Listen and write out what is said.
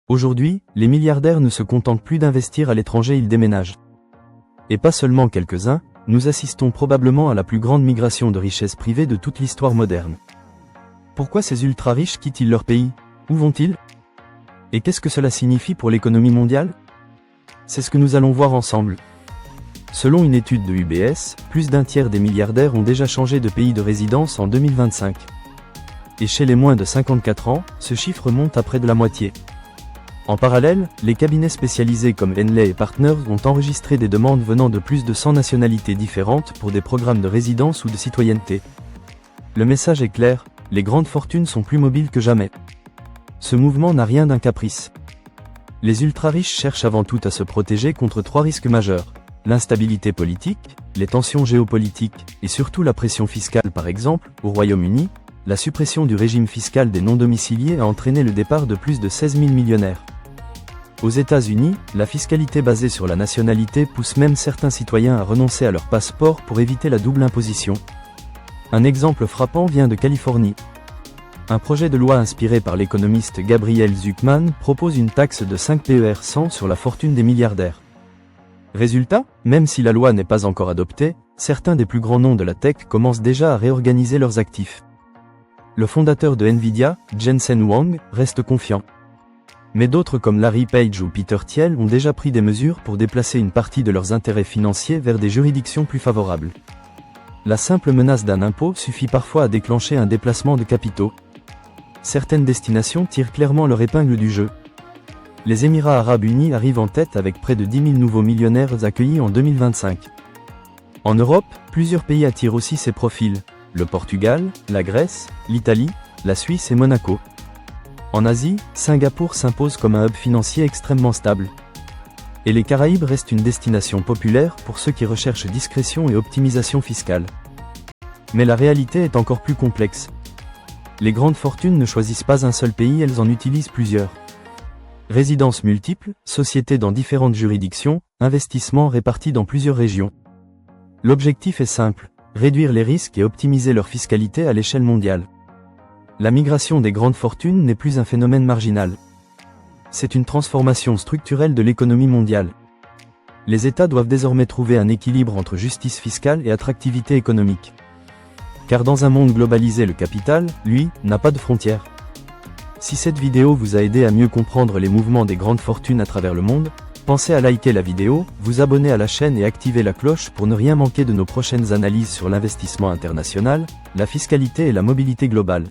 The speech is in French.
Aujourd'hui, les milliardaires ne se contentent plus d'investir à l'étranger, ils déménagent. Et pas seulement quelques-uns, nous assistons probablement à la plus grande migration de richesses privées de toute l'histoire moderne. Pourquoi ces ultra-riches quittent-ils leur pays? Où vont-ils? Et qu'est-ce que cela signifie pour l'économie mondiale? C'est ce que nous allons voir ensemble. Selon une étude de UBS, plus d'un tiers des milliardaires ont déjà changé de pays de résidence en 2025. Et chez les moins de 54 ans, ce chiffre monte à près de la moitié. En parallèle, les cabinets spécialisés comme Henley & Partners ont enregistré des demandes venant de plus de 100 nationalités différentes pour des programmes de résidence ou de citoyenneté. Le message est clair, les grandes fortunes sont plus mobiles que jamais. Ce mouvement n'a rien d'un caprice. Les ultra-riches cherchent avant tout à se protéger contre 3 risques majeurs. L'instabilité politique, les tensions géopolitiques, et surtout la pression fiscale par exemple, au Royaume-Uni, la suppression du régime fiscal des non-domiciliés a entraîné le départ de plus de 16 000 millionnaires. Aux États-Unis, la fiscalité basée sur la nationalité pousse même certains citoyens à renoncer à leur passeport pour éviter la double imposition. Un exemple frappant vient de Californie. Un projet de loi inspiré par l'économiste Gabriel Zucman propose une taxe de 5 PER 100 sur la fortune des milliardaires. Résultat, même si la loi n'est pas encore adoptée, certains des plus grands noms de la tech commencent déjà à réorganiser leurs actifs. Le fondateur de Nvidia, Jensen Huang, reste confiant. Mais d'autres comme Larry Page ou Peter Thiel ont déjà pris des mesures pour déplacer une partie de leurs intérêts financiers vers des juridictions plus favorables. La simple menace d'un impôt suffit parfois à déclencher un déplacement de capitaux. Certaines destinations tirent clairement leur épingle du jeu. Les Émirats arabes unis arrivent en tête avec près de 10 000 nouveaux millionnaires accueillis en 2025. En Europe, plusieurs pays attirent aussi ces profils, le Portugal, la Grèce, l'Italie, la Suisse et Monaco. En Asie, Singapour s'impose comme un hub financier extrêmement stable. Et les Caraïbes restent une destination populaire pour ceux qui recherchent discrétion et optimisation fiscale. Mais la réalité est encore plus complexe. Les grandes fortunes ne choisissent pas un seul pays, elles en utilisent plusieurs. Résidences multiples, sociétés dans différentes juridictions, investissements répartis dans plusieurs régions. L'objectif est simple, réduire les risques et optimiser leur fiscalité à l'échelle mondiale. La migration des grandes fortunes n'est plus un phénomène marginal. C'est une transformation structurelle de l'économie mondiale. Les États doivent désormais trouver un équilibre entre justice fiscale et attractivité économique. Car dans un monde globalisé, le capital, lui, n'a pas de frontières. Si cette vidéo vous a aidé à mieux comprendre les mouvements des grandes fortunes à travers le monde, pensez à liker la vidéo, vous abonner à la chaîne et activer la cloche pour ne rien manquer de nos prochaines analyses sur l'investissement international, la fiscalité et la mobilité globale.